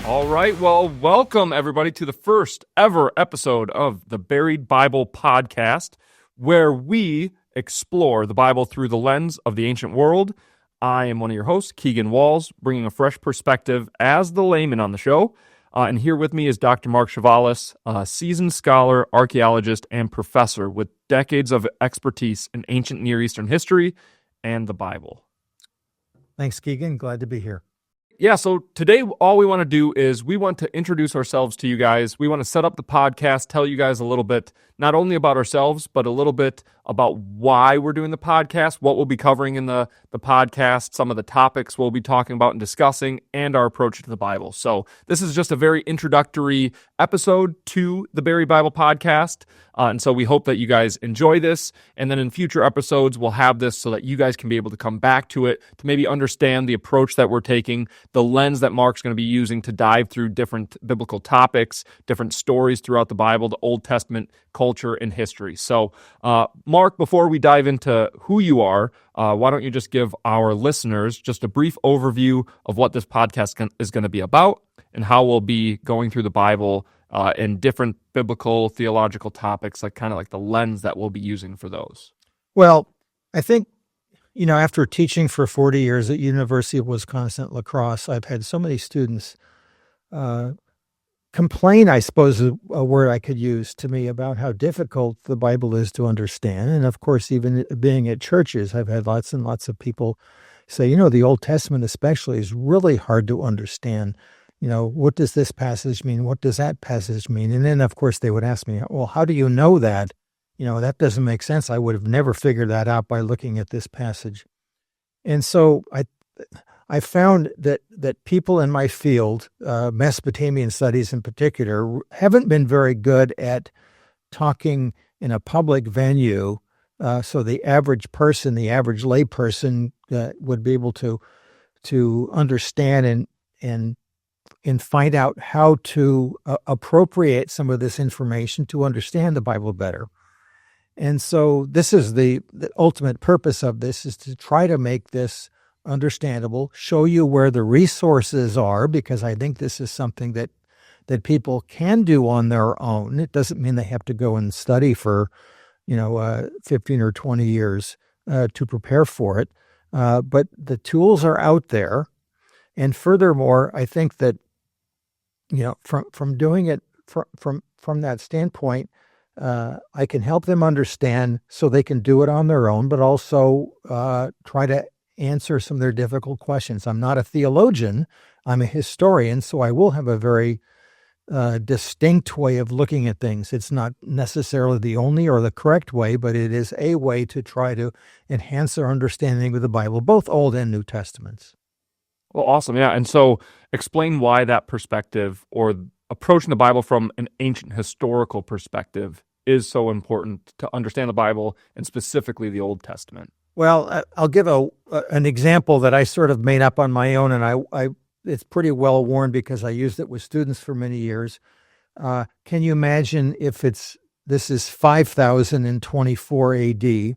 All right, well, welcome everybody to the first ever episode of the Buried Bible Podcast, where we explore the Bible through the lens of the ancient world. I am one of your hosts, Keagan Walz, bringing a fresh perspective as the layman on the show. And here with me is Dr. Mark Chavalas, a seasoned scholar, archaeologist, and professor with decades of expertise in ancient Near Eastern history and the Bible. Thanks, Keagan. Glad to be here. Yeah, so today all we want to do is we want to introduce ourselves to you guys. We want to set up the podcast, tell you guys a little bit, not only about ourselves, but a little bit about why we're doing the podcast, what we'll be covering in the podcast, some of the topics we'll be talking about and discussing, and our approach to the Bible. So this is just a very introductory episode to the Buried Bible Podcast. And so we hope that you guys enjoy this. And then in future episodes, we'll have this so that you guys can be able to come back to it, to maybe understand the approach that we're taking, the lens that Mark's going to be using to dive through different biblical topics, different stories throughout the Bible, the Old Testament, culture, and history. So, Mark, before we dive into who you are, why don't you just give our listeners just a brief overview of what this podcast is going to be about and how we'll be going through the Bible and different biblical, theological topics, like kind of like the lens that we'll be using for those. Well, I think, after teaching for 40 years at University of Wisconsin-La Crosse, I've had so many students complain, I suppose, a word I could use to me about how difficult the Bible is to understand. And of course, even being at churches, I've had lots and lots of people say, the Old Testament especially is really hard to understand. What does this passage mean? What does that passage mean? And then, of course, they would ask me, well, how do you know that? That doesn't make sense. I would have never figured that out by looking at this passage. And so I found that people in my field, Mesopotamian studies in particular, haven't been very good at talking in a public venue. So the average person, the average lay person would be able to understand and find out how to appropriate some of this information to understand the Bible better. And so this is the ultimate purpose of this, is to try to make this understandable, show you where the resources are, because I think this is something that people can do on their own. It doesn't mean they have to go and study for, 15 or 20 years to prepare for it. But the tools are out there. And furthermore, I think that, from doing it from that standpoint, I can help them understand so they can do it on their own, but also try to answer some of their difficult questions. I'm not a theologian. I'm a historian, so I will have a very distinct way of looking at things. It's not necessarily the only or the correct way, but it is a way to try to enhance our understanding of the Bible, both Old and New Testaments. Well, awesome. Yeah. And so explain why that perspective or approaching the Bible from an ancient historical perspective is so important to understand the Bible and specifically the Old Testament. Well, I'll give an example that I sort of made up on my own, and I it's pretty well worn because I used it with students for many years. Can you imagine if this is 5024 AD,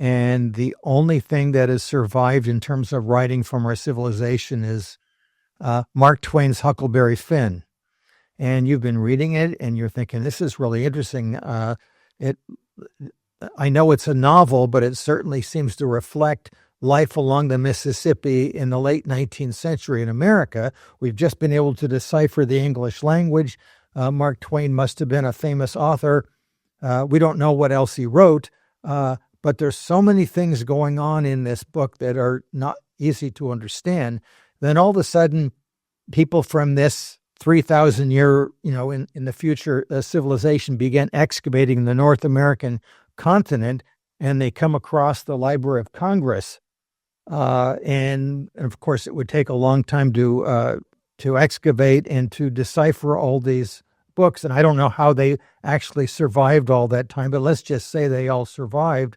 and the only thing that has survived in terms of writing from our civilization is Mark Twain's Huckleberry Finn. And you've been reading it, and you're thinking, this is really interesting. I know it's a novel, but it certainly seems to reflect life along the Mississippi in the late 19th century in America. We've just been able to decipher the English language. Mark Twain must have been a famous author. We don't know what else he wrote, but there's so many things going on in this book that are not easy to understand. Then all of a sudden, people from this 3,000 year, in the future civilization began excavating the North American continent, and they come across the Library of Congress. And of course, it would take a long time to excavate and to decipher all these books. And I don't know how they actually survived all that time, but let's just say they all survived.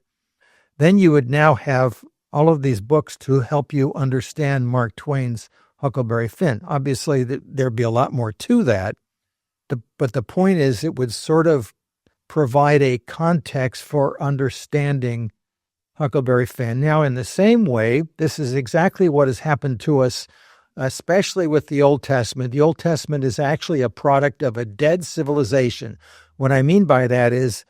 Then you would now have all of these books to help you understand Mark Twain's Huckleberry Finn. Obviously, there'd be a lot more to that, but the point is it would sort of provide a context for understanding Huckleberry Finn. Now, in the same way, this is exactly what has happened to us especially with the Old Testament. The Old Testament is actually a product of a dead civilization. What I mean by that is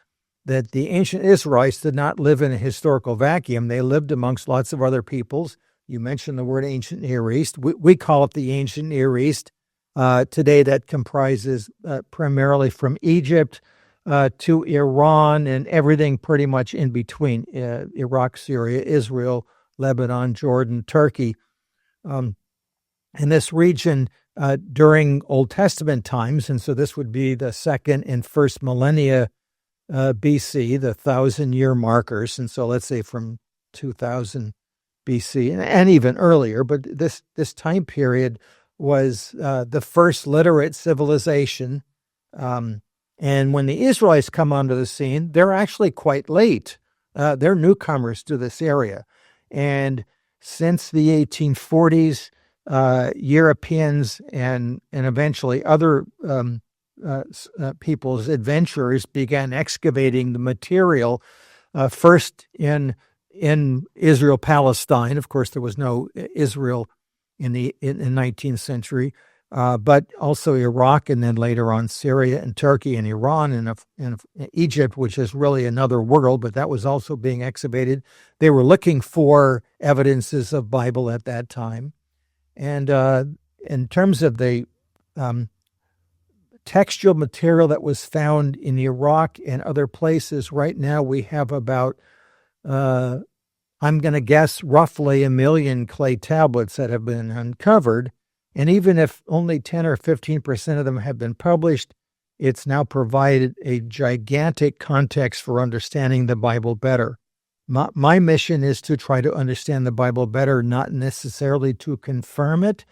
that the ancient Israelites did not live in a historical vacuum. They lived amongst lots of other peoples. You mentioned the word ancient Near East. We call it the ancient Near East. Today that comprises primarily from Egypt to Iran and everything pretty much in between, Iraq, Syria, Israel, Lebanon, Jordan, Turkey. In this region during Old Testament times, and so this would be the second and first millennia BC, the 1,000-year markers, and so let's say from 2000 BC and even earlier, but this time period was the first literate civilization. And when the Israelites come onto the scene, they're actually quite late. They're newcomers to this area. And since the 1840s, Europeans and eventually other people's adventurers began excavating the material, first in Israel, Palestine. Of course, there was no Israel in the 19th century, but also Iraq, and then later on Syria and Turkey and Iran and Egypt, which is really another world, but that was also being excavated. They were looking for evidences of Bible at that time. And in terms of the textual material that was found in Iraq and other places, right now we have about I'm going to guess roughly 1 million clay tablets that have been uncovered. And even if only 10 or 15% of them have been published, it's now provided a gigantic context for understanding the Bible better. My mission is to try to understand the Bible better, not necessarily to confirm it.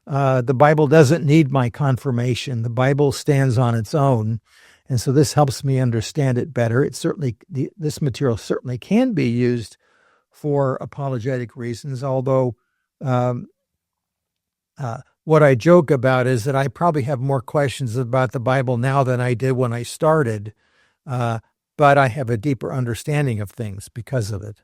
The Bible doesn't need my confirmation. The Bible stands on its own. And so this helps me understand it better. This material certainly can be used for apologetic reasons, although what I joke about is that I probably have more questions about the Bible now than I did when I started, but I have a deeper understanding of things because of it.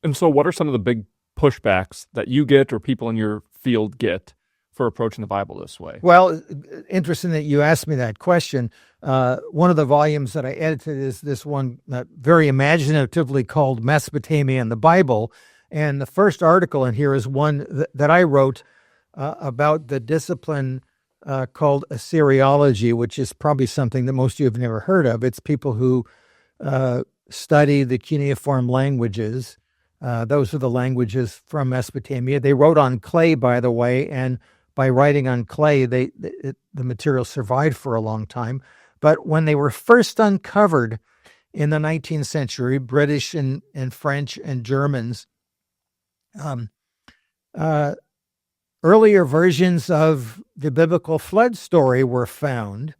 And so what are some of the big pushbacks that you get or people in your field get for approaching the Bible this way? Well, interesting that you asked me that question. One of the volumes that I edited is this one very imaginatively called Mesopotamian, the Bible. And the first article in here is one that I wrote about the discipline called Archaeology, which is probably something that most of you have never heard of. It's people who study the cuneiform languages. Those are the languages from Mesopotamia. They wrote on clay, by the way, and by writing on clay, the material survived for a long time. But when they were first uncovered in the 19th century, British and French and Germans, earlier versions of the biblical flood story were found,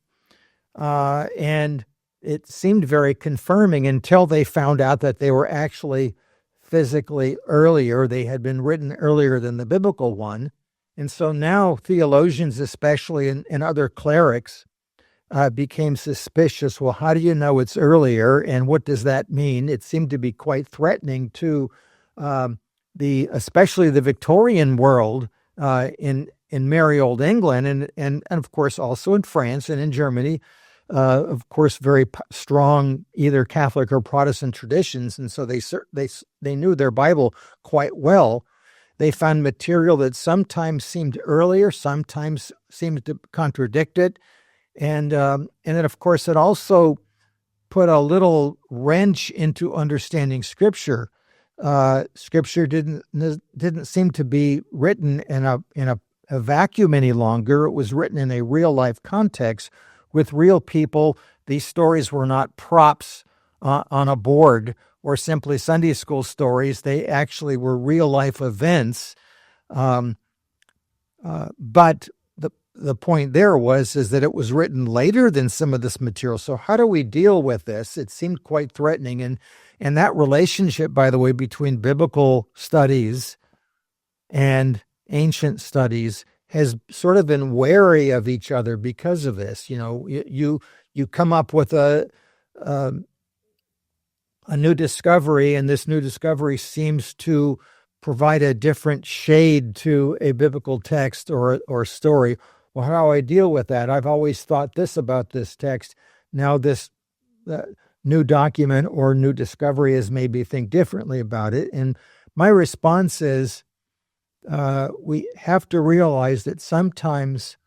and it seemed very confirming until they found out that they were actually physically earlier. They had been written earlier than the biblical one. And so now theologians, especially and other clerics, became suspicious. Well, how do you know it's earlier, and what does that mean? It seemed to be quite threatening to especially the Victorian world in merry old England, and of course also in France and in Germany. Of course, very strong either Catholic or Protestant traditions, and so they knew their Bible quite well. They found material that sometimes seemed earlier, sometimes seemed to contradict it, and then of course it also put a little wrench into understanding Scripture. Scripture didn't seem to be written in a vacuum any longer. It was written in a real life context with real people. These stories were not props on a board or simply Sunday school stories. They actually were real life events. But the point there is that it was written later than some of this material. So how do we deal with this? It seemed quite threatening. And that relationship, by the way, between biblical studies and ancient studies has sort of been wary of each other because of this. You know, you come up with a new discovery, and this new discovery seems to provide a different shade to a biblical text or story. Well, how do I deal with that? I've always thought this about this text. Now this new document or new discovery has made me think differently about it. And my response is, we have to realize that sometimes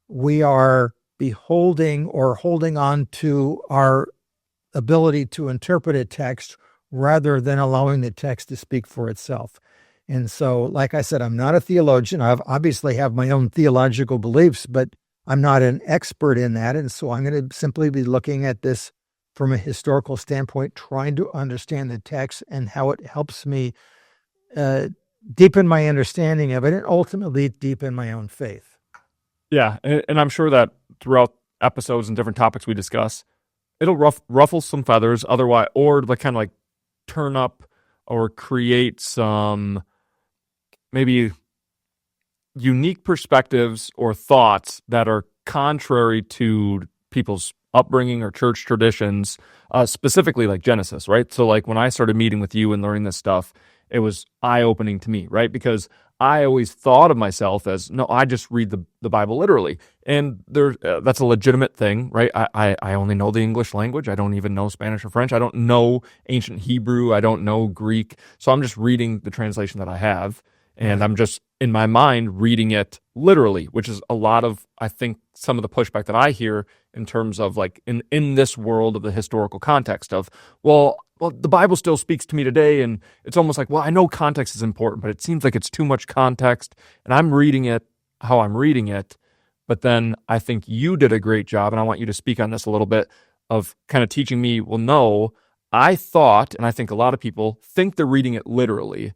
we are beholding or holding on to our ability to interpret a text rather than allowing the text to speak for itself. And so, like I said, I'm not a theologian. I obviously have my own theological beliefs, but I'm not an expert in that. And so I'm going to simply be looking at this from a historical standpoint, trying to understand the text and how it helps me deepen my understanding of it and ultimately deepen my own faith. Yeah, and I'm sure that throughout episodes and different topics we discuss, it'll ruffle some feathers, otherwise, or like kind of like turn up or create some maybe unique perspectives or thoughts that are contrary to people's upbringing or church traditions, specifically like Genesis, right? So like when I started meeting with you and learning this stuff, it was eye-opening to me, right? Because I always thought of myself as, no, I just read the Bible literally. And that's a legitimate thing, right? I only know the English language. I don't even know Spanish or French. I don't know ancient Hebrew. I don't know Greek. So I'm just reading the translation that I have. And I'm just, in my mind, reading it literally, which is a lot of, I think, some of the pushback that I hear in terms of like in this world of the historical context of, well, the Bible still speaks to me today. And it's almost like, well, I know context is important, but it seems like it's too much context. And I'm reading it how I'm reading it. But then I think you did a great job, and I want you to speak on this a little bit, of kind of teaching me, well, no, I thought, and I think a lot of people think they're reading it literally,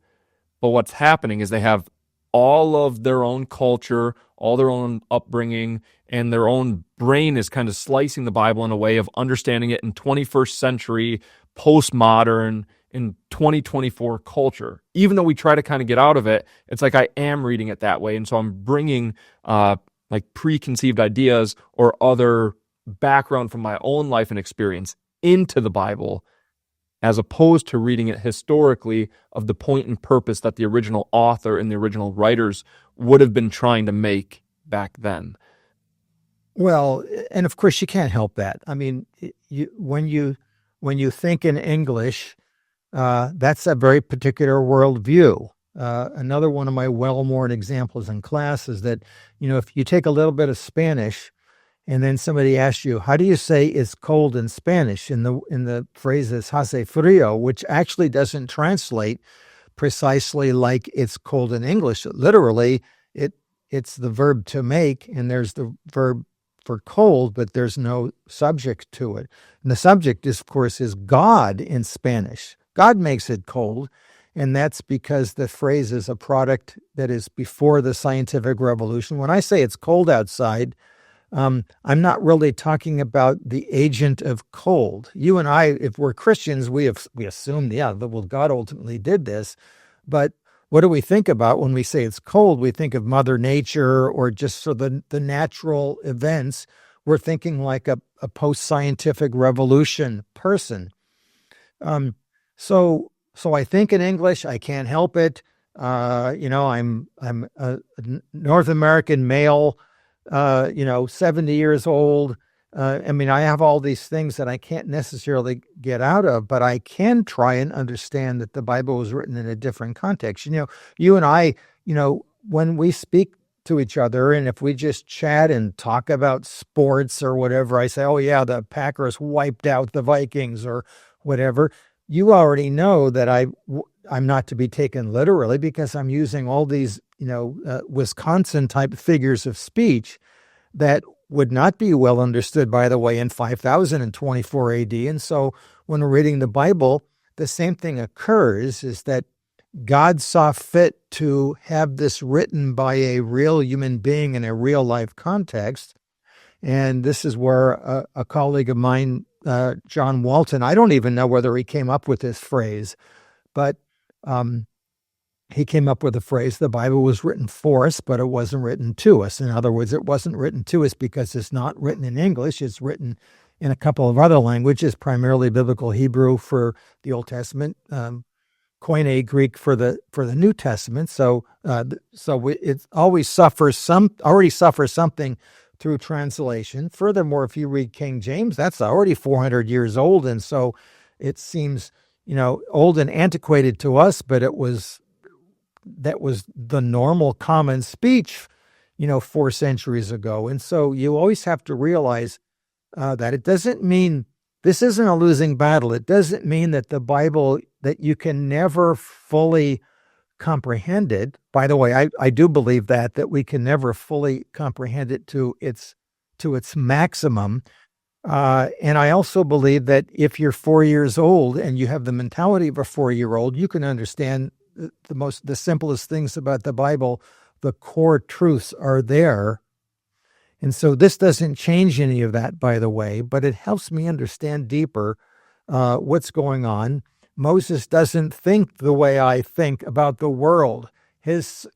but what's happening is they have all of their own culture, all their own upbringing, and their own brain is kind of slicing the Bible in a way of understanding it in 21st century, postmodern, in 2024 culture. Even though we try to kind of get out of it, it's like I am reading it that way. And so I'm bringing like preconceived ideas or other background from my own life and experience into the Bible, as opposed to reading it historically of the point and purpose that the original author and the original writers would have been trying to make back then. Well, and of course you can't help that. I mean, when you think in English, that's a very particular worldview. Another one of my well-worn examples in class is that, if you take a little bit of Spanish and then somebody asks you, how do you say it's cold in Spanish? In the phrase is hace frío, which actually doesn't translate precisely like it's cold in English. Literally, it's the verb to make, and there's the verb for cold, but there's no subject to it. And the subject, of course, is God in Spanish. God makes it cold, and that's because the phrase is a product that is before the scientific revolution. When I say it's cold outside, I'm not really talking about the agent of cold. You and I, if we're Christians, we assume, well, God ultimately did this. But what do we think about when we say it's cold? We think of Mother Nature or just the natural events. We're thinking like a post-scientific revolution person. So I think in English. I can't help it. I'm a North American male. 70 years old. I have all these things that I can't necessarily get out of, but I can try and understand that the Bible was written in a different context. You and I, when we speak to each other, and if we just chat and talk about sports or whatever, I say, oh yeah, the Packers wiped out the Vikings or whatever. You already know that I'm not to be taken literally because I'm using all these Wisconsin type figures of speech that would not be well understood, by the way, in 5024 AD. And so when we're reading the Bible, the same thing occurs, is that God saw fit to have this written by a real human being in a real life context. And this is where a colleague of mine, John Walton, I don't even know whether he came up with this phrase, but he came up with the phrase, the Bible was written for us, but it wasn't written to us. In other words, it wasn't written to us because it's not written in English. It's written in a couple of other languages, primarily Biblical Hebrew for the Old Testament, Koine Greek for the New Testament. So it already suffers something through translation. Furthermore, if you read King James, that's already 400 years old, and so it seems old and antiquated to us, but that was the normal common speech 4 centuries ago. And so you always have to realize that it doesn't mean this isn't a losing battle. It doesn't mean that the Bible, that you can never fully comprehend it. By the way, I do believe that we can never fully comprehend it to its maximum. And I also believe that if you're 4 years old and you have the mentality of a 4-year-old, you can understand the simplest things about the Bible. The core truths are there. And so this doesn't change any of that, by the way, but it helps me understand deeper what's going on. Moses doesn't think the way I think about the world. His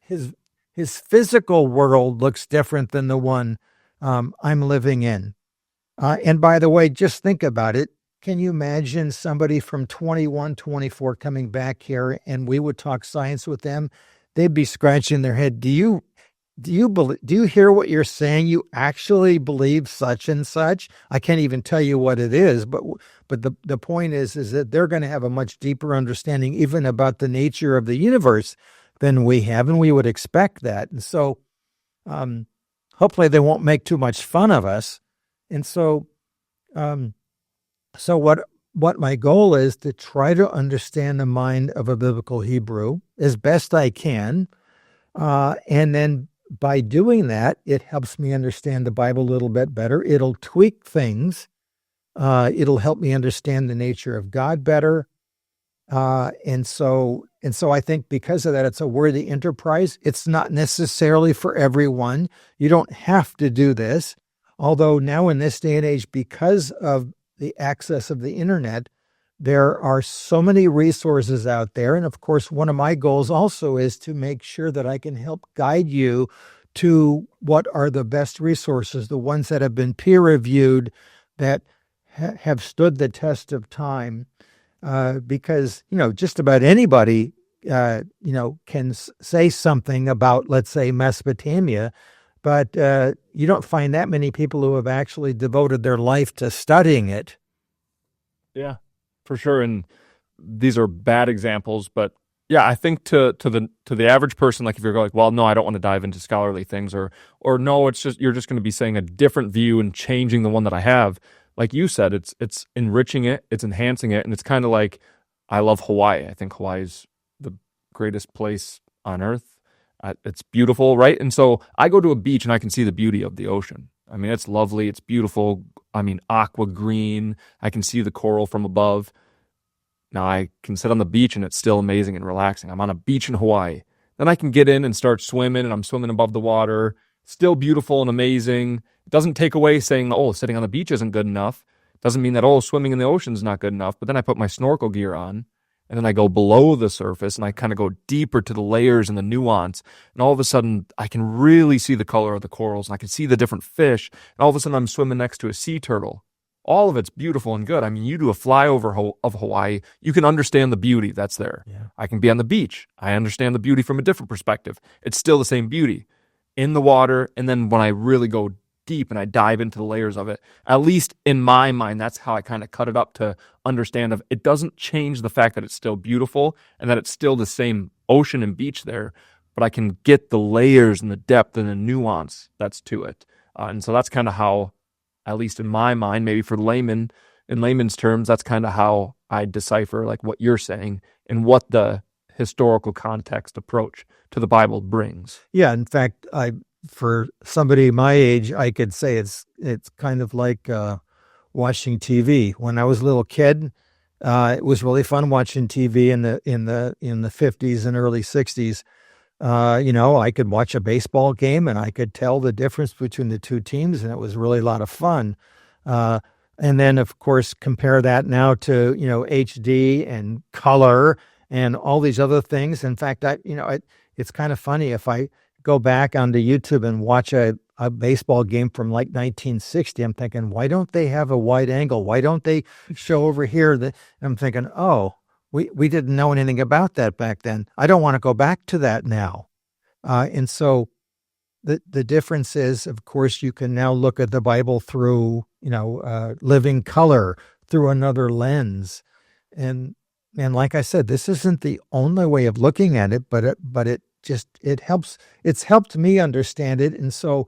physical world looks different than the one I'm living in. And by the way, just think about it. Can you imagine somebody from 21, 24 coming back here and we would talk science with them? They'd be scratching their head. Do you hear what you're saying? You actually believe such and such? I can't even tell you what it is, but the point is that they're going to have a much deeper understanding even about the nature of the universe than we have, and we would expect that. And so hopefully they won't make too much fun of us. And so what my goal is to try to understand the mind of a biblical Hebrew as best I can, and then by doing that, it helps me understand the Bible a little bit better. It'll tweak things. It'll help me understand the nature of God better. And so I think because of that, it's a worthy enterprise. It's not necessarily for everyone. You don't have to do this. Although now in this day and age, because of the access of the internet, there are so many resources out there. And of course, one of my goals also is to make sure that I can help guide you to what are the best resources, the ones that have been peer reviewed, that have stood the test of time. Because, just about anybody, can say something about, let's say, Mesopotamia, but you don't find that many people who have actually devoted their life to studying it. Yeah, for sure. And these are bad examples, but yeah, I think to the average person, like if you're like, well, no, I don't want to dive into scholarly things, or no, it's just, you're just going to be saying a different view and changing the one that I have. Like you said, it's enriching it, it's enhancing it, and it's kind of like, I love Hawaii. I think Hawaii is the greatest place on earth. It's beautiful, right? And so I go to a beach and I can see the beauty of the ocean. I mean, it's lovely, it's beautiful. I mean, aqua green. I can see the coral from above. Now I can sit on the beach and it's still amazing and relaxing. I'm on a beach in Hawaii. Then I can get in and start swimming, and I'm swimming above the water. Still beautiful and amazing. It doesn't take away saying, oh, sitting on the beach isn't good enough. It doesn't mean that, oh, swimming in the ocean is not good enough. But then I put my snorkel gear on, and then I go below the surface, and I kind of go deeper to the layers and the nuance. And all of a sudden, I can really see the color of the corals, and I can see the different fish. And all of a sudden, I'm swimming next to a sea turtle. All of it's beautiful and good. I mean, you do a flyover of Hawaii, you can understand the beauty that's there. Yeah. I can be on the beach. I understand the beauty from a different perspective. It's still the same beauty in the water. And then when I really go deep and I dive into the layers of it, at least in my mind, that's how I kind of cut it up to understand of it doesn't change the fact that it's still beautiful and that it's still the same ocean and beach there, but I can get the layers and the depth and the nuance that's to it. And so that's kind of how, at least in my mind, maybe for in layman's terms, that's kind of how I decipher like what you're saying and what the historical context approach to the Bible brings. Yeah, in fact, for somebody my age, I could say it's kind of like watching TV. When I was a little kid, it was really fun watching TV in the 50s and early 60s. I could watch a baseball game and I could tell the difference between the two teams, and it was really a lot of fun. And then, of course, compare that now to, HD and color and all these other things. In fact, it's kind of funny if I go back onto YouTube and watch a baseball game from like 1960, I'm thinking, why don't they have a wide angle? Why don't they show over here? I'm thinking, oh, we didn't know anything about that back then. I don't want to go back to that now. And so the difference is, of course, you can now look at the Bible through, living color, through another lens. And like I said, this isn't the only way of looking at it, but it helps. It's helped me understand it. And so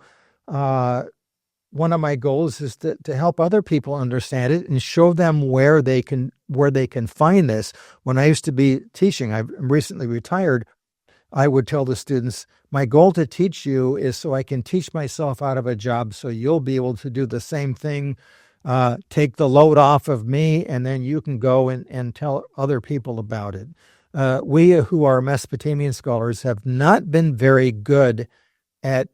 one of my goals is to help other people understand it and show them where they can find this. When I used to be teaching, I'm recently retired, I would tell the students, my goal to teach you is so I can teach myself out of a job so you'll be able to do the same thing, take the load off of me, and then you can go and tell other people about it. We who are Mesopotamian scholars have not been very good at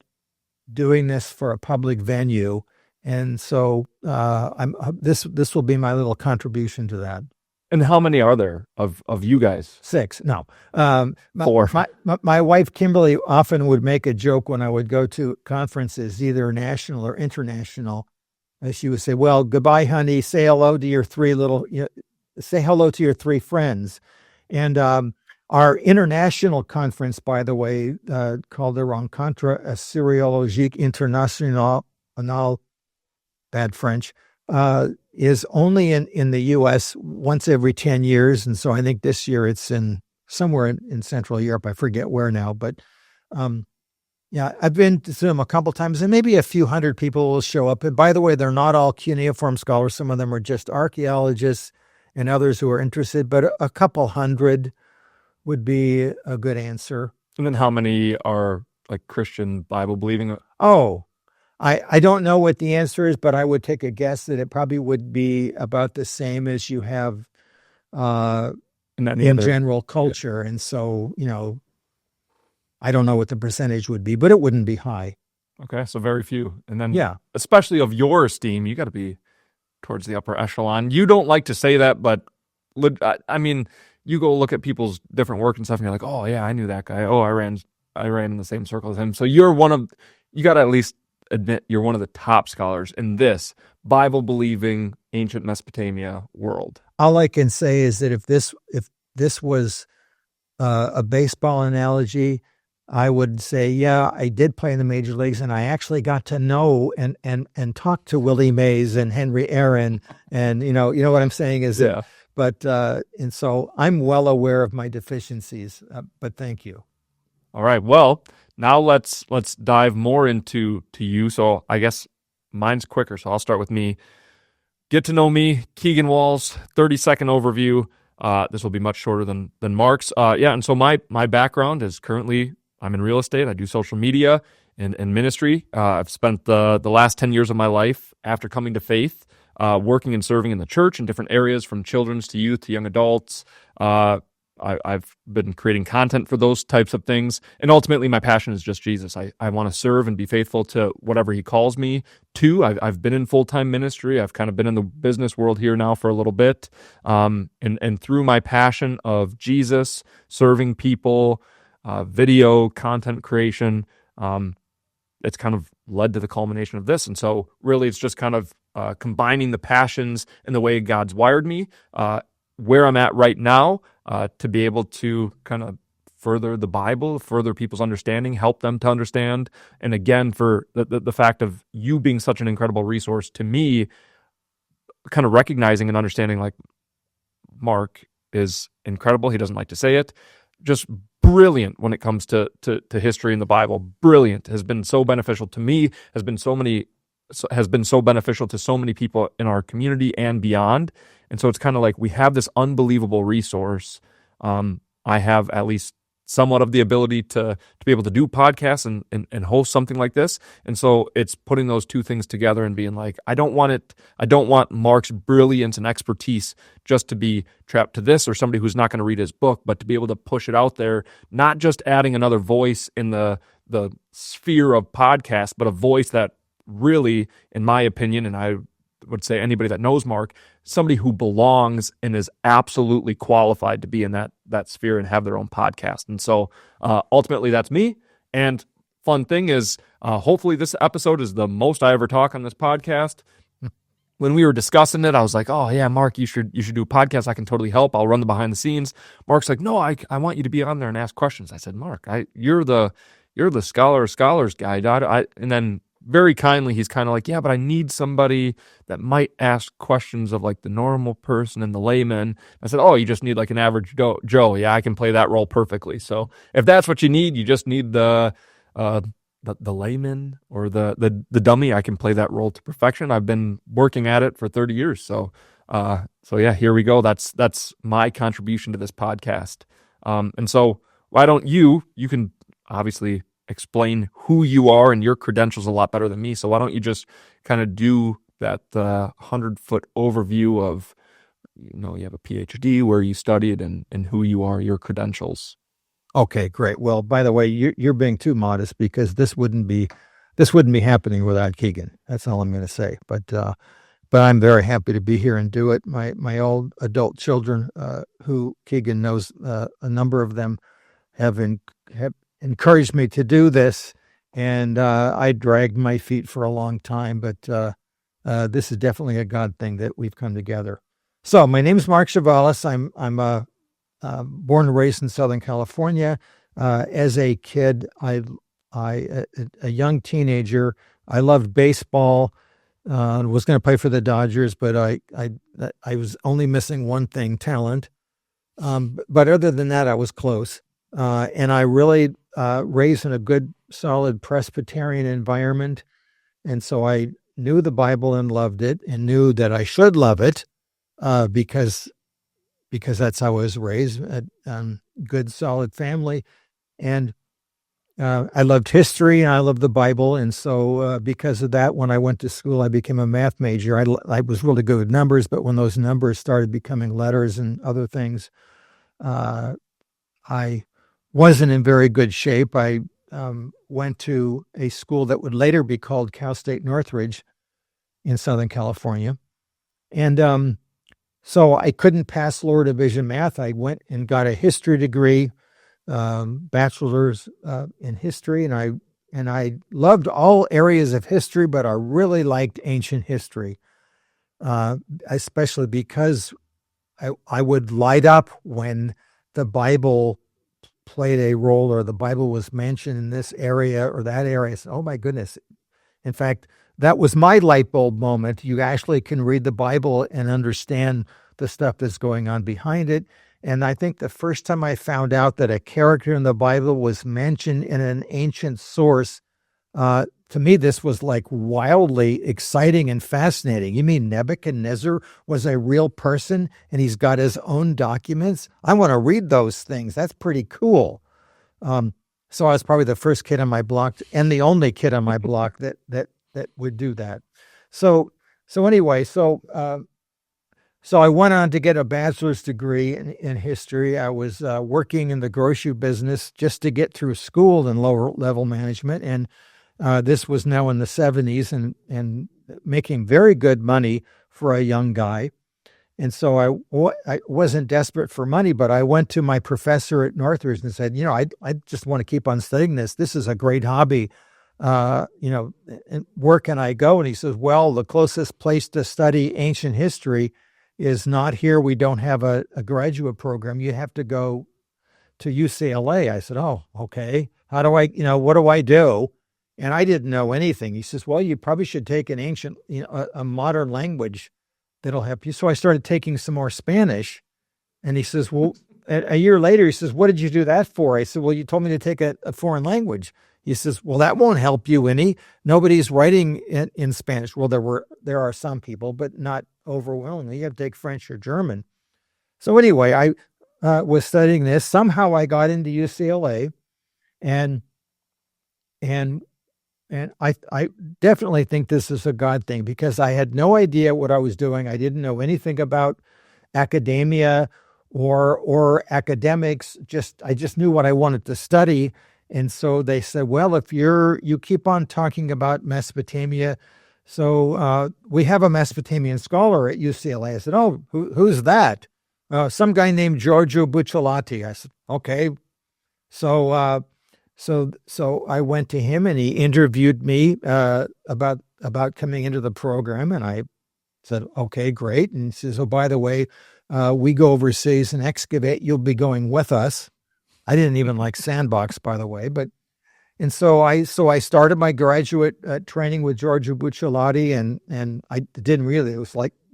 doing this for a public venue. And so this will be my little contribution to that. And how many are there of you guys? 6. No. 4. My wife, Kimberly, often would make a joke when I would go to conferences, either national or international. She would say, well, goodbye, honey. Say hello to your 3 friends. And our international conference, by the way, called the Rencontre Archaeologique Internationale, bad French, is only in the U.S. once every 10 years. And so I think this year it's somewhere in Central Europe. I forget where now. But I've been to them a couple times, and maybe a few hundred people will show up. And by the way, they're not all cuneiform scholars. Some of them are just archaeologists and others who are interested. But a couple hundred would be a good answer. And then how many are like Christian Bible believing? Oh, I don't know what the answer is, but I would take a guess that it probably would be about the same as you have in general culture. Yeah. And so, I don't know what the percentage would be, but it wouldn't be high. Okay, so very few. And then, especially of your esteem, you got to be towards the upper echelon. You don't like to say that, but I mean, you go look at people's different work and stuff, and you're like, oh yeah, I knew that guy. Oh, I ran in the same circle as him. So you got to at least admit you're one of the top scholars in this Bible-believing ancient Mesopotamia world. All I can say is that if this was a baseball analogy, I would say, yeah, I did play in the major leagues, and I actually got to know and talk to Willie Mays and Henry Aaron, and you know what I'm saying is, yeah. But and so I'm well aware of my deficiencies. But thank you. All right. Well, now let's dive more into you. So I guess mine's quicker, so I'll start with me. Get to know me, Keagan Walz, 30-second overview. This will be much shorter than Mark's. And so my background is currently I'm in real estate. I do social media and ministry. I've spent the last 10 years of my life after coming to faith working and serving in the church in different areas, from children's to youth to young adults. I've been creating content for those types of things. And ultimately, my passion is just Jesus. I want to serve and be faithful to whatever he calls me to. I've been in full-time ministry. I've kind of been in the business world here now for a little bit. And through my passion of Jesus, serving people, video, content creation, it's kind of led to the culmination of this. And so really, it's just kind of combining the passions and the way God's wired me, where I'm at right now, to be able to kind of further the Bible, further people's understanding, help them to understand. And again, for the fact of you being such an incredible resource to me, kind of recognizing and understanding, like, Mark is incredible. He doesn't like to say it. Just brilliant when it comes to history in the Bible. Brilliant. Has been so beneficial to me, has been so beneficial to so many people in our community and beyond. And so it's kind of like we have this unbelievable resource. I have at least somewhat of the ability to be able to do podcasts and host something like this. And so it's putting those two things together and being like, I don't want Mark's brilliance and expertise just to be trapped to this, or somebody who's not going to read his book, but to be able to push it out there, not just adding another voice in the sphere of podcasts, but a voice that really, in my opinion, and I would say anybody that knows Mark, somebody who belongs and is absolutely qualified to be in that sphere and have their own podcast. And so ultimately that's me. And fun thing is, hopefully this episode is the most I ever talk on this podcast. when we were discussing it, I was like, "Oh yeah, Mark, you should do a podcast. I can totally help. I'll run the behind the scenes." Mark's like, "No, I want you to be on there and ask questions." I said, "Mark, you're the scholars guy." And then very kindly, he's kind of like, "Yeah, but I need somebody that might ask questions of like the normal person and the layman." I said, "Oh, you just need like an average Joe. Yeah, I can play that role perfectly. So if that's what you need, you just need the layman or the dummy. I can play that role to perfection. I've been working at it for 30 years. So yeah, here we go. That's my contribution to this podcast. And so why don't you can obviously explain who you are and your credentials a lot better than me. So why don't you just kind of do that 100-foot overview of, you have a PhD, where you studied, and who you are, your credentials. Okay, great. Well, by the way, you're being too modest, because this wouldn't be happening without Keagan. That's all I'm going to say. But I'm very happy to be here and do it. My old adult children, who Keagan knows, a number of them have encouraged me to do this, and I dragged my feet for a long time. But this is definitely a God thing that we've come together. So my name is Mark Chavalas. I'm born and raised in Southern California. As a kid, a young teenager, I loved baseball. Was going to play for the Dodgers, but I was only missing one thing: talent. But other than that, I was close. And I really raised in a good, solid Presbyterian environment, and so I knew the Bible and loved it, and knew that I should love it, because that's how I was raised, a good, solid family. And I loved history, and I loved the Bible. And so because of that, when I went to school, I became a math major. I was really good with numbers, but when those numbers started becoming letters and other things, I wasn't in very good shape. I went to a school that would later be called Cal State Northridge in Southern California. And so I couldn't pass lower division math. I went and got a history degree, bachelor's in history, and I loved all areas of history, but I really liked ancient history, especially because I would light up when the Bible played a role, or the Bible was mentioned in this area or that area. I said, "Oh my goodness!" In fact, that was my light bulb moment. You actually can read the Bible and understand the stuff that's going on behind it. And I think the first time I found out that a character in the Bible was mentioned in an ancient source, to me, this was like wildly exciting and fascinating. You mean Nebuchadnezzar was a real person and he's got his own documents? I want to read those things. That's pretty cool. So I was probably the first kid on my block, and the only kid on my block that would do that. So anyway, so I went on to get a bachelor's degree in history. I was working in the grocery business just to get through school in lower level management, and this was now in the 70s, and making very good money for a young guy. And so I wasn't desperate for money, but I went to my professor at Northridge and said, I just want to keep on studying this. This is a great hobby. And where can I go? And he says, well, the closest place to study ancient history is not here. We don't have a graduate program. You have to go to UCLA. I said, oh, okay. How do I, what do I do? And I didn't know anything. He says, well, you probably should take an ancient, a modern language that'll help you. So I started taking some more Spanish. And he says, well, a year later, he says, what did you do that for? I said, well, you told me to take a foreign language. He says, well, that won't help you any. Nobody's writing in Spanish. Well, there are some people, but not overwhelmingly. You have to take French or German. So anyway, I was studying this. Somehow I got into UCLA, and I definitely think this is a God thing, because I had no idea what I was doing. I didn't know anything about academia or academics. I just knew what I wanted to study. And so they said, well, if you keep on talking about Mesopotamia, so we have a Mesopotamian scholar at UCLA. I said, oh, who's that? Some guy named Giorgio Bucciolati. I said, okay. So I went to him, and he interviewed me about coming into the program, and I said, okay, great. And he says, oh, by the way, we go overseas and excavate. You'll be going with us. I didn't even like sandbox, by the way, and so I started my graduate training with Giorgio Bucciolati, and I didn't really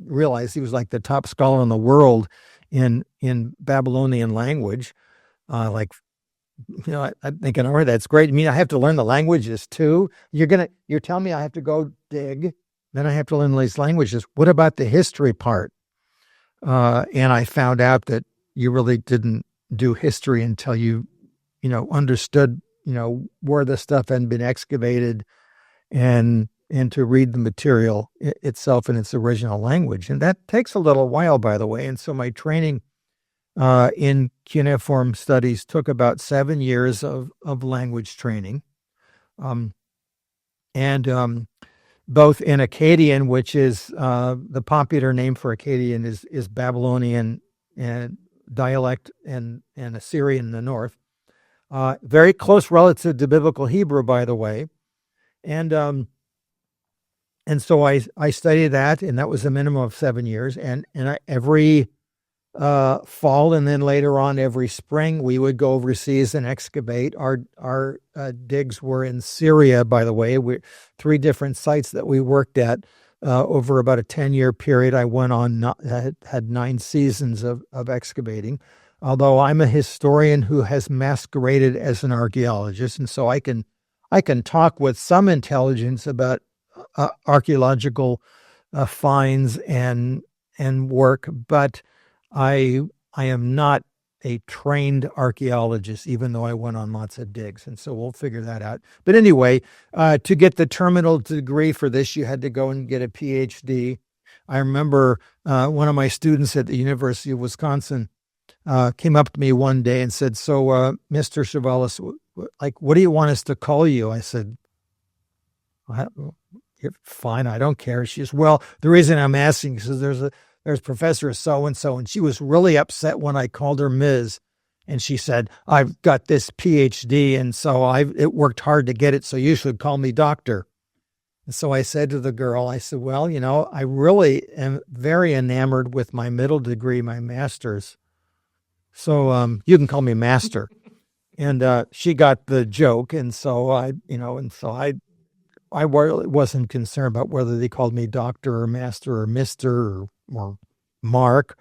realize he was like the top scholar in the world in Babylonian language. I'm thinking, all right, that's great. I mean, I have to learn the languages too. You're telling me I have to go dig, then I have to learn these languages. What about the history part? And I found out that you really didn't do history until you understood, where the stuff had been excavated and to read the material itself in its original language. And that takes a little while, by the way. And so my training in cuneiform studies took about 7 years of language training. Both in Akkadian, which is the popular name for Akkadian is Babylonian and dialect and Assyrian in the north. Very close relative to Biblical Hebrew, by the way. And so I studied that, and that was a minimum of 7 years. And every fall, and then later on every spring, we would go overseas and excavate. Our digs were in Syria, by the way. 3 different sites that we worked at over about a 10-year period. I went on, had 9 seasons of excavating. Although I'm a historian who has masqueraded as an archaeologist, and so I can talk with some intelligence about archaeological finds and work, but I am not a trained archaeologist, even though I went on lots of digs, and so we'll figure that out. But anyway, to get the terminal degree for this, you had to go and get a PhD. I remember one of my students at the University of Wisconsin came up to me one day and said, so, Mr. Chavalas, what do you want us to call you? I said, you're fine, I don't care. She says, well, the reason I'm asking is there's Professor so-and-so, and she was really upset when I called her Ms. And she said, I've got this PhD, and so it worked hard to get it, so you should call me doctor. And so I said to the girl, I said, well, I really am very enamored with my middle degree, my master's. So you can call me master. And she got the joke, and so I wasn't concerned about whether they called me doctor or master or mister or Mark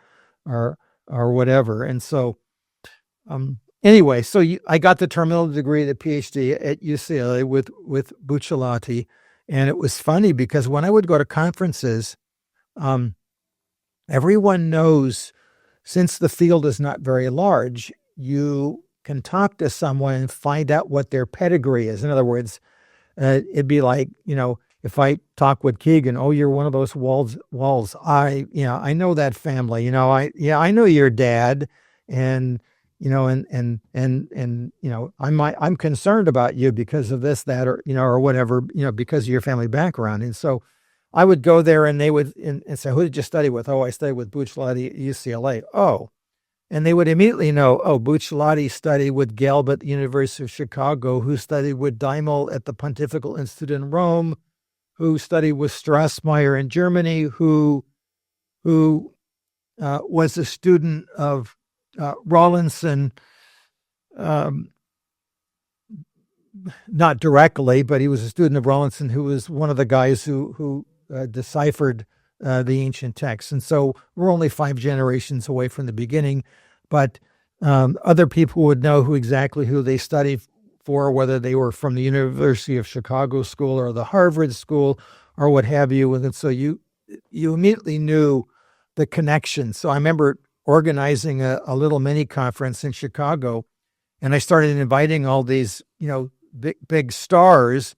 or whatever. And so anyway, I got the terminal degree, the PhD at UCLA with Bucciolati. And it was funny because when I would go to conferences, everyone knows, since the field is not very large, you can talk to someone and find out what their pedigree is. In other words, it'd be like, if I talk with Keagan, oh, you're one of those Walz. I know that family. I know your dad, and I'm concerned about you because of this, that, or whatever, because of your family background. And so I would go there, and they would and say, who did you study with? Oh, I studied with Bucciolati at UCLA. Oh, and they would immediately know, oh, Bucciolati studied with Gelb at the University of Chicago, who studied with Daimel at the Pontifical Institute in Rome, who studied with Strassmayer in Germany, who was a student of Rawlinson, not directly, but he was a student of Rawlinson, who was one of the guys who deciphered the ancient texts. And so we're only 5 generations away from the beginning, but other people would know exactly who they studied for, whether they were from the University of Chicago School or the Harvard School or what have you. And so you immediately knew the connection. So I remember organizing a little mini conference in Chicago, and I started inviting all these, big stars.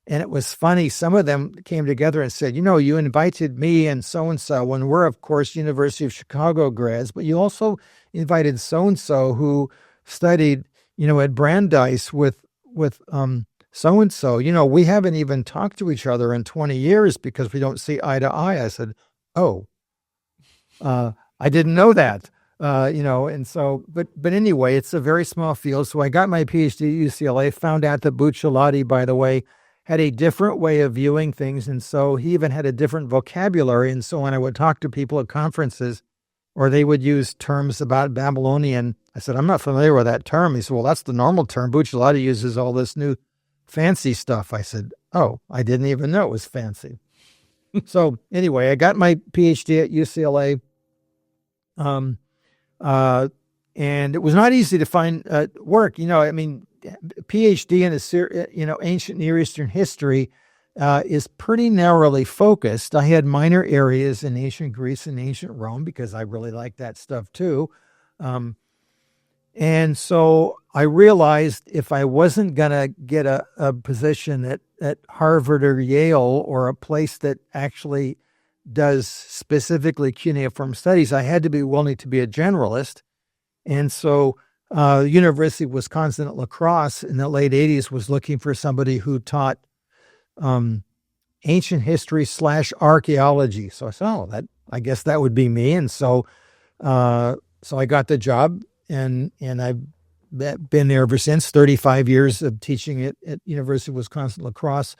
And it was funny. Some of them came together and said, you invited me and so-and-so, and we're, of course, University of Chicago grads, but you also invited so-and-so who studied, at Brandeis with so-and-so. We haven't even talked to each other in 20 years because we don't see eye to eye. I said, oh, I didn't know that. And so, but anyway, it's a very small field. So I got my PhD at UCLA, found out that Bucciolati, by the way, had a different way of viewing things. And so he even had a different vocabulary. And so when I would talk to people at conferences, or they would use terms about Babylonian, I said, I'm not familiar with that term. He said, well, that's the normal term. Bucciolotti uses all this new fancy stuff. I said, oh, I didn't even know it was fancy. So anyway, I got my PhD at UCLA. And it was not easy to find work. I mean, PhD in ancient Near Eastern history is pretty narrowly focused. I had minor areas in ancient Greece and ancient Rome because I really like that stuff too. And so I realized if I wasn't going to get a position at Harvard or Yale or a place that actually does specifically cuneiform studies, I had to be willing to be a generalist. And so University of Wisconsin at La Crosse in the late 80s was looking for somebody who taught ancient history / archaeology. So I said, I guess that would be me. And so I got the job, and I've been there ever since, 35 years of teaching at University of Wisconsin La Crosse.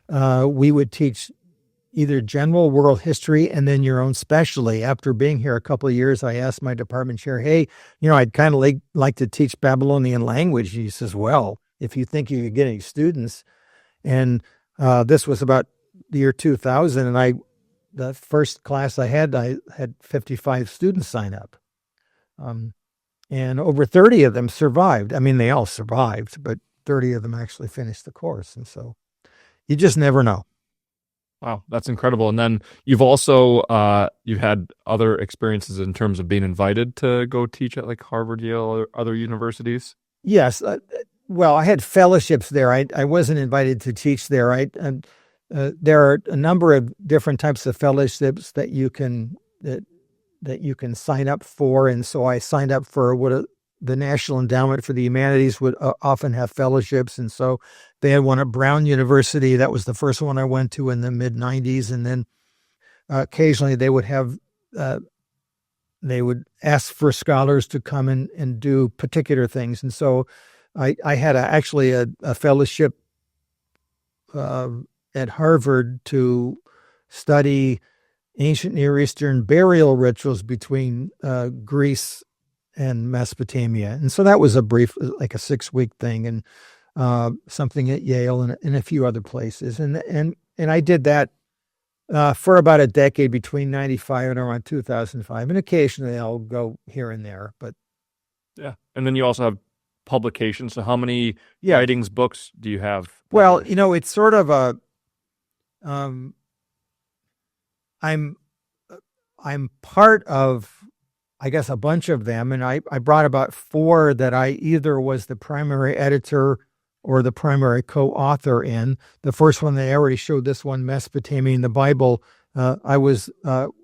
We would teach either general world history and then your own specialty. After being here a couple of years, I asked my department chair, hey, I'd kind of like to teach Babylonian language. He says, well, if you think you could get any students. And this was about the year 2000. And the first class I had 55 students sign up. And over 30 of them survived. I mean, they all survived, but 30 of them actually finished the course. And so you just never know. Wow, that's incredible. And then you've also you've had other experiences in terms of being invited to go teach at like Harvard, Yale, or other universities. Yes. Well, I had fellowships there. I wasn't invited to teach there. There are a number of different types of fellowships that you can sign up for. And so I signed up for the National Endowment for the Humanities would often have fellowships. And so they had one at Brown University. That was the first one I went to in the mid-90s. And then occasionally they would ask for scholars to come and do particular things. And so I had actually a fellowship at Harvard to study ancient Near Eastern burial rituals between Greece and Mesopotamia. And so that was a brief, like a 6-week thing, and something at Yale and a few other places. And I did that for about a decade between 95 and around 2005. And occasionally I'll go here and there, but. Yeah. And then you also have publications. So how many writings, books do you have? Well, it's sort of I'm part of, I guess, a bunch of them, and I brought about 4 that I either was the primary editor or the primary co-author in. The first one, they already showed this one, Mesopotamian, the Bible. I was,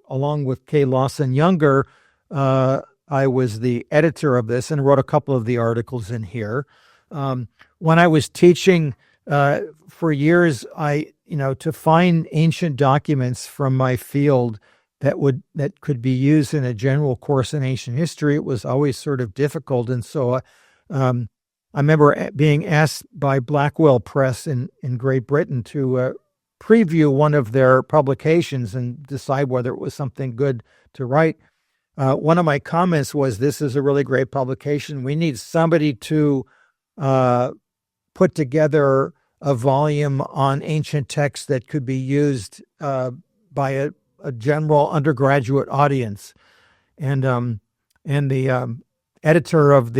along with K. Lawson Younger, I was the editor of this and wrote a couple of the articles in here. When I was teaching for years, to find ancient documents from my field that could be used in a general course in ancient history, it was always sort of difficult. And so I remember being asked by Blackwell Press in Great Britain to preview one of their publications and decide whether it was something good to write. One of my comments was, this is a really great publication. We need somebody to put together a volume on ancient texts that could be used by a general undergraduate audience. And the editor of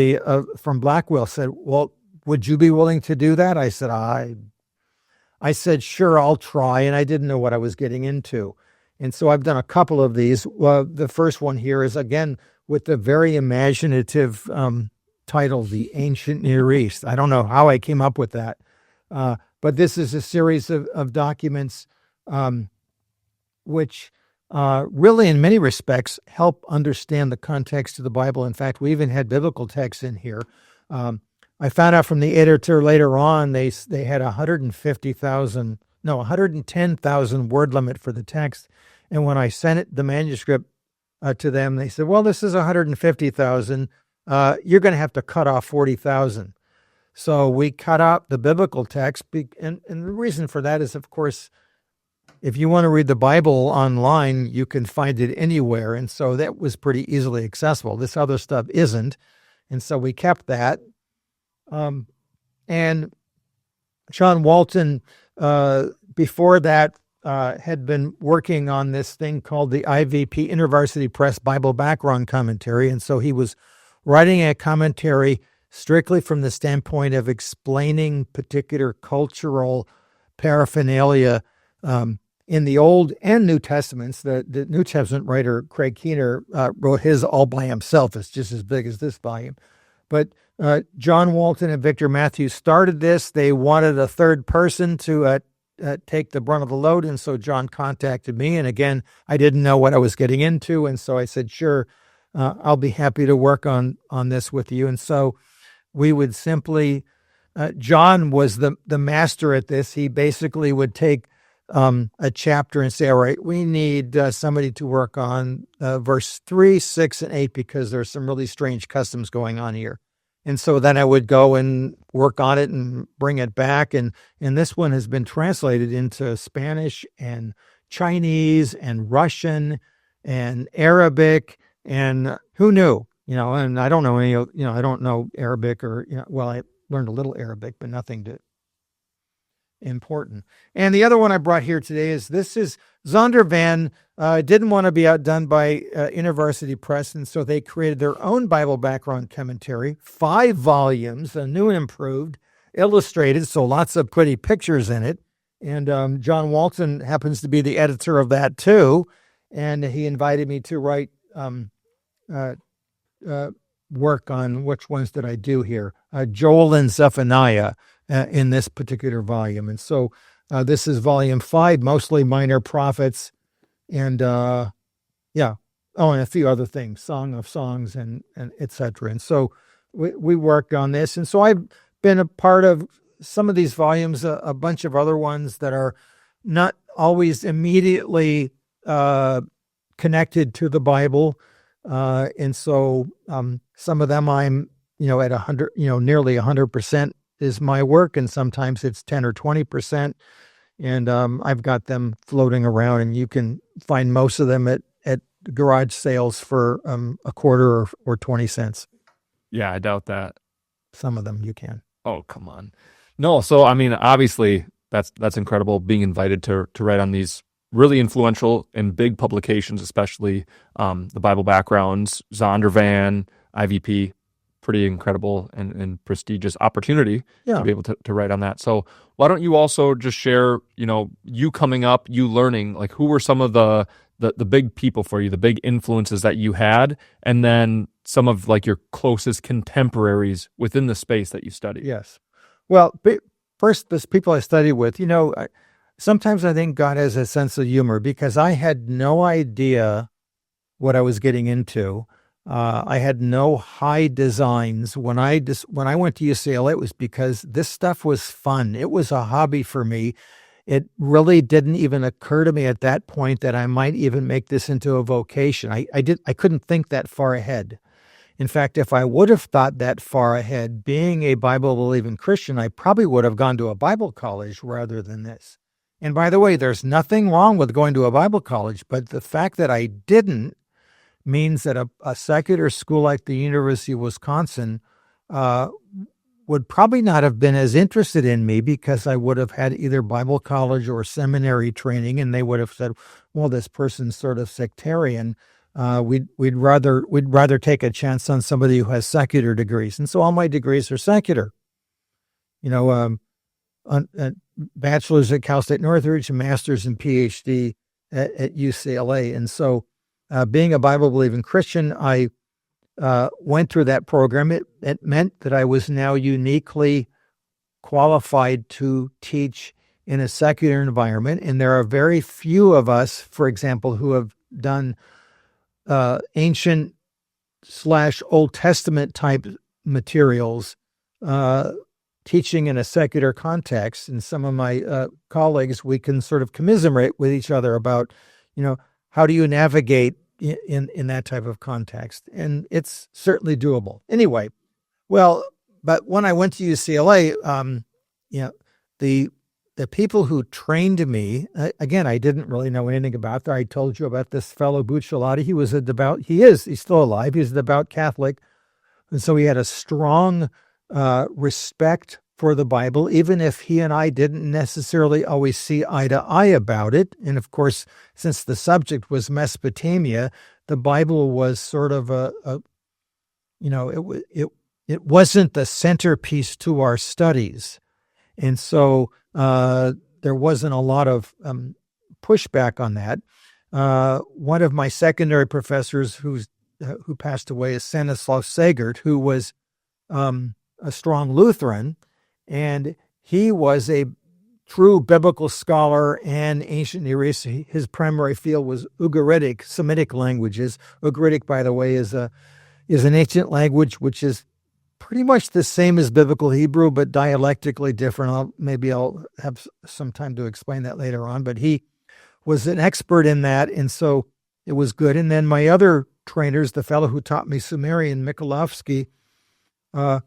from Blackwell said, well, would you be willing to do that? I said, I said, sure, I'll try. And I didn't know what I was getting into. And so I've done a couple of these. Well, the first one here is, again, with the very imaginative title, The Ancient Near East. I don't know how I came up with that. But this is a series of documents which really, in many respects, help understand the context of the Bible. In fact, we even had biblical texts in here. I found out from the editor later on, they had 110,000 word limit for the text. And when I sent the manuscript to them, they said, well, this is 150,000. You're going to have to cut off 40,000. So we cut out the biblical text, and the reason for that is, of course, if you want to read the Bible online, you can find it anywhere, and so that was pretty easily accessible. This other stuff isn't, and so we kept that. And John Walton, before that, had been working on this thing called the IVP, InterVarsity Press Bible Background Commentary, and so he was writing a commentary strictly from the standpoint of explaining particular cultural paraphernalia in the Old and New Testaments. The New Testament writer, Craig Keener, wrote his all by himself. It's just as big as this volume. But John Walton and Victor Matthews started this. They wanted a third person to take the brunt of the load, and so John contacted me. And again, I didn't know what I was getting into, and so I said, sure, I'll be happy to work on this with you. And so we would simply, John was the master at this. He basically would take a chapter and say, all right, we need somebody to work on verse 3, 6, and 8 because there's some really strange customs going on here. And so then I would go and work on it and bring it back. And this one has been translated into Spanish and Chinese and Russian and Arabic. And who knew? And I don't know I don't know Arabic or, well, I learned a little Arabic, but nothing important. And the other one I brought here today is Zondervan didn't want to be outdone by InterVarsity Press, and so they created their own Bible background commentary, 5 volumes, new and improved, illustrated, so lots of pretty pictures in it. And John Walton happens to be the editor of that too, and he invited me to write work on which ones did I do here, Joel and Zephaniah in this particular volume. And so this is volume 5, mostly minor prophets, and and a few other things, Song of Songs and et cetera. And so we worked on this. And so I've been a part of some of these volumes, a bunch of other ones that are not always immediately connected to the Bible. And so some of them I'm, at 100, nearly 100% is my work, and sometimes it's 10 or 20%. And I've got them floating around, and you can find most of them at garage sales for a quarter or 20 cents. Yeah, I doubt that. Some of them you can. Oh, come on. No, so I mean, obviously that's incredible being invited to write on these really influential and big publications, especially the Bible backgrounds, Zondervan, IVP, pretty incredible and prestigious opportunity to be able to write on that. So why don't you also just share, you coming up, you learning, like who were some of the big people for you, the big influences that you had, and then some of like your closest contemporaries within the space that you studied. Yes. Well, first, the people I studied with, sometimes I think God has a sense of humor because I had no idea what I was getting into. I had no high designs. When I went to UCLA, it was because this stuff was fun. It was a hobby for me. It really didn't even occur to me at that point that I might even make this into a vocation. I couldn't think that far ahead. In fact, if I would have thought that far ahead, being a Bible-believing Christian, I probably would have gone to a Bible college rather than this. And by the way, there's nothing wrong with going to a Bible college, but the fact that I didn't means that a secular school like the University of Wisconsin would probably not have been as interested in me because I would have had either Bible college or seminary training, and they would have said, well, this person's sort of sectarian. We'd rather take a chance on somebody who has secular degrees. And so all my degrees are secular. Bachelor's at Cal State Northridge, a master's and PhD at UCLA. And so being a Bible-believing Christian, I went through that program. It meant that I was now uniquely qualified to teach in a secular environment. And there are very few of us, for example, who have done ancient/Old Testament type materials, teaching in a secular context. And some of my colleagues, we can sort of commiserate with each other about, how do you navigate in that type of context? And it's certainly doable. Anyway, well, But when I went to UCLA, you know, the people who trained me, again, I didn't really know anything about that. I told you about this fellow Bucciolati. He's still alive. He's a devout Catholic. And so he had a strong respect for the Bible, even if he and I didn't necessarily always see eye to eye about it. And of course, since the subject was Mesopotamia, the Bible was sort of it wasn't the centerpiece to our studies. And so there wasn't a lot of pushback on that. One of my secondary professors who passed away is Stanislav Sagert, who was a strong Lutheran, and he was a true biblical scholar and ancient Near East. His primary field was Ugaritic, Semitic languages. Ugaritic, by the way, is an ancient language which is pretty much the same as Biblical Hebrew, but dialectically different. Maybe I'll have some time to explain that later on. But he was an expert in that, and so it was good. And then my other trainers, the fellow who taught me Sumerian, Mikolovsky,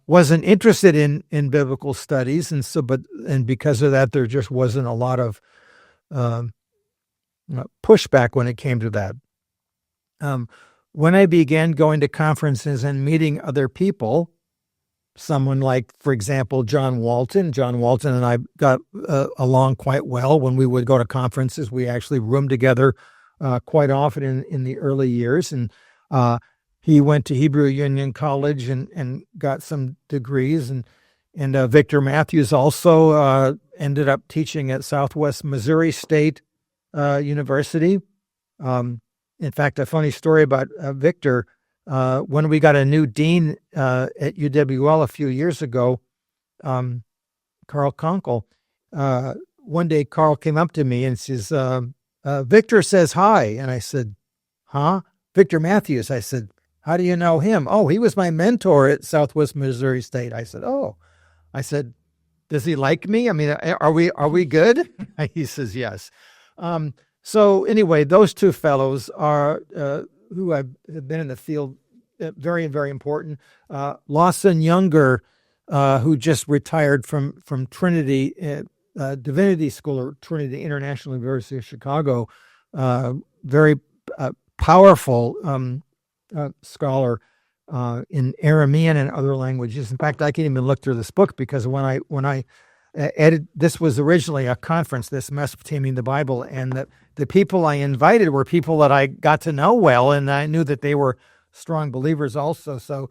wasn't interested in biblical studies, and because of that, there just wasn't a lot of pushback when it came to that. When I began going to conferences and meeting other people, someone like, for example, John Walton and I got along quite well when we would go to conferences. We actually roomed together quite often in the early years, and he went to Hebrew Union College and got some degrees, and Victor Matthews also ended up teaching at Southwest Missouri State University. In fact, a funny story about Victor, when we got a new dean at UWL a few years ago, Carl Konkel, one day Carl came up to me and says, Victor says hi. And I said, huh? Victor Matthews. I said, how do you know him? Oh, he was my mentor at Southwest Missouri State. I said, oh. I said, does he like me? I mean, are we good? He says, yes. So anyway, those two fellows are who have been in the field, very, very important. Lawson Younger, who just retired from Trinity Divinity School or Trinity International University of Chicago, very powerful scholar in Aramean and other languages. In fact, I can even look through this book because when I added, this was originally a conference, this Mesopotamian the Bible, and the people I invited were people that I got to know well, and I knew that they were strong believers also. So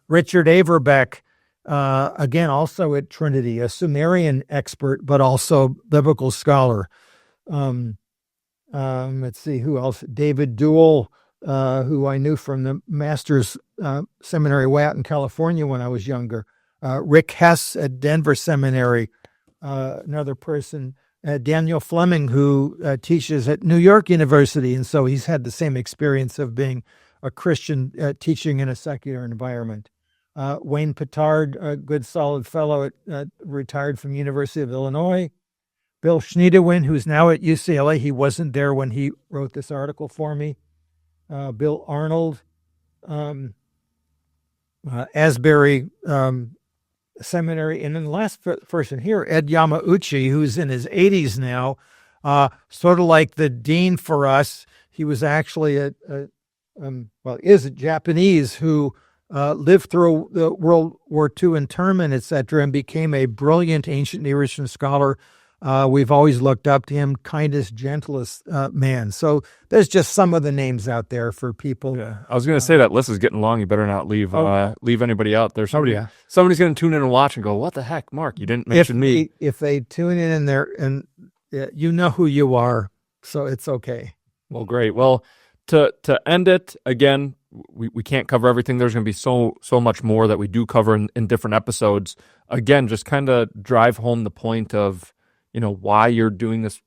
Richard Averbeck, again, also at Trinity, a Sumerian expert, but also biblical scholar. Let's see, who else? David Duell, who I knew from the Master's Seminary way out in California when I was younger. Rick Hess at Denver Seminary, another person. Daniel Fleming, who teaches at New York University, and so he's had the same experience of being a Christian teaching in a secular environment. Wayne Petard, a good solid fellow, retired from University of Illinois. Bill Schneidewin, who's now at UCLA. He wasn't there when he wrote this article for me. Bill Arnold, Asbury Seminary, and then the last person here, Ed Yamauchi, who's in his 80s now, sort of like the dean for us. He was actually is a Japanese who lived through the World War II internment, etc., and became a brilliant ancient Near Eastern scholar. We've always looked up to him, kindest, gentlest man. So there's just some of the names out there for people. Yeah, I was going to say that list is getting long. You better not leave anybody out there. Somebody's going to tune in and watch and go, "What the heck, Mark? You didn't mention me." If they tune in there, and you know who you are, so it's okay. Well, great. Well, to end it again, we can't cover everything. There's going to be so much more that we do cover in different episodes. Again, just kind of drive home the point of, why you're doing this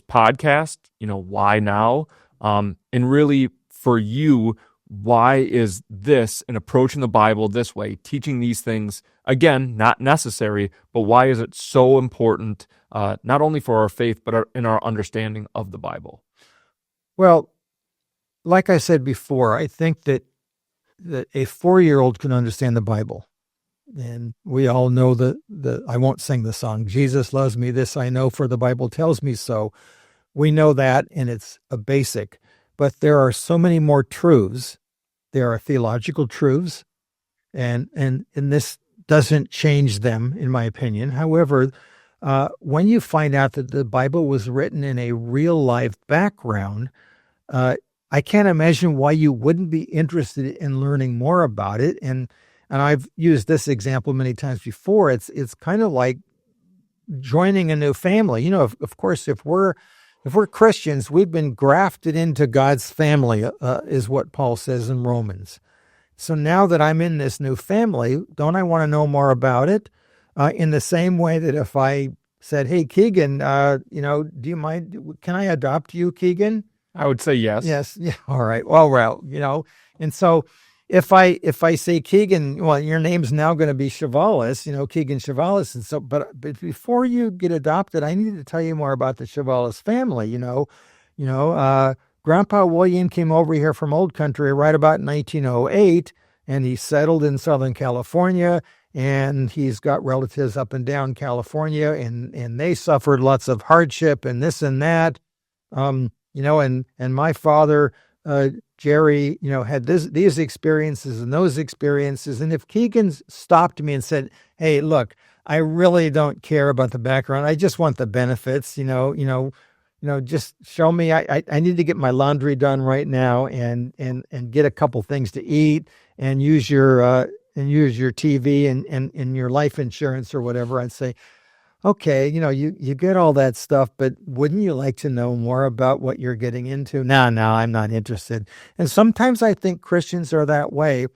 podcast, why now? And really for you, why is this, and approaching the Bible this way, teaching these things, again, not necessary, but why is it so important, not only for our faith, but in our understanding of the Bible? Well, like I said before, I think that a 4-year-old can understand the Bible. And we all know I won't sing the song, Jesus loves me, this I know, for the Bible tells me so. We know that, and it's a basic. But there are so many more truths. There are theological truths, and this doesn't change them, in my opinion. However, when you find out that the Bible was written in a real life background, I can't imagine why you wouldn't be interested in learning more about it. And I've used this example many times before. It's kind of like joining a new family. You know, of course, if we're Christians, we've been grafted into God's family, is what Paul says in Romans. So now that I'm in this new family, don't I want to know more about it? In the same way that if I said, "Hey, Keagan, do you mind? Can I adopt you, Keagan?" I would say yes. Yes. Yeah. All right. Well, and so if I say Keagan, well, your name's now going to be Chavalas, Keagan Chavalas. And so, but before you get adopted, I need to tell you more about the Chavalas family. Grandpa William came over here from Old Country right about 1908, and he settled in Southern California, and he's got relatives up and down California, and they suffered lots of hardship and this and that. And my father, Jerry, had these experiences and those experiences. And if Keagan stopped me and said, "Hey, look, I really don't care about the background. I just want the benefits, just show me. I need to get my laundry done right now and get a couple things to eat and use your TV and your life insurance or whatever." I'd say, "Okay, you get all that stuff, but wouldn't you like to know more about what you're getting into?" No, I'm not interested. And sometimes I think Christians are that way.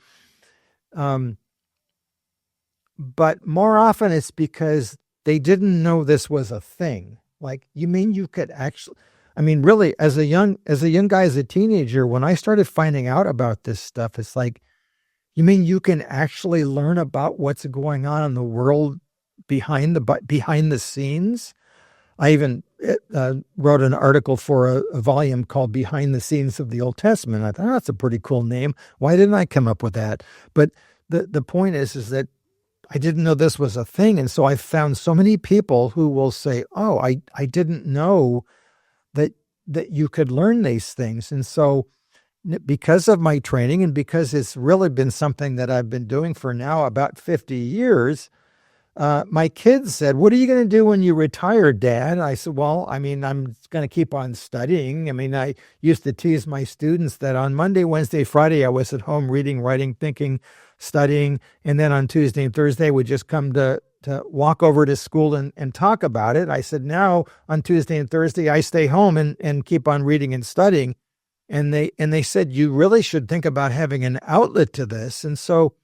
But more often it's because they didn't know this was a thing. Like, you mean you could actually, really, as a young guy, as a teenager, when I started finding out about this stuff, it's like, you mean you can actually learn about what's going on in the world behind the scenes? I even wrote an article for a volume called Behind the Scenes of the Old Testament. I thought, that's a pretty cool name. Why didn't I come up with that? But the point is that I didn't know this was a thing. And so I found so many people who will say, "Oh, I didn't know that you could learn these things." And so because of my training, and because it's really been something that I've been doing for now about 50 years, my kids said, "What are you going to do when you retire, Dad?" I said, "Well, I'm going to keep on studying." I used to tease my students that on Monday, Wednesday, Friday, I was at home reading, writing, thinking, studying. And then on Tuesday and Thursday, we'd just come to walk over to school and talk about it. I said, now on Tuesday and Thursday, I stay home and keep on reading and studying. And they said, "You really should think about having an outlet to this." And so,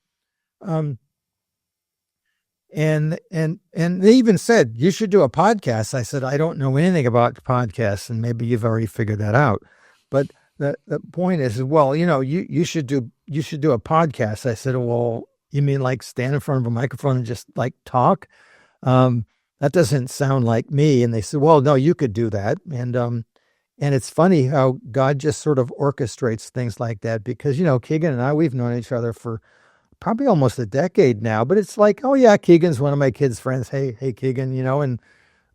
and they even said, "You should do a podcast." I said, "I don't know anything about podcasts," and maybe you've already figured that out. But the point is, well, you should do a podcast. I said, "Well, you mean like stand in front of a microphone and just like talk? That doesn't sound like me." And they said, "Well, no, you could do that." And it's funny how God just sort of orchestrates things like that, because, Keagan and I, we've known each other for probably almost a decade now, but it's like, "Oh yeah, Keegan's one of my kids' friends. Hey, Keagan," and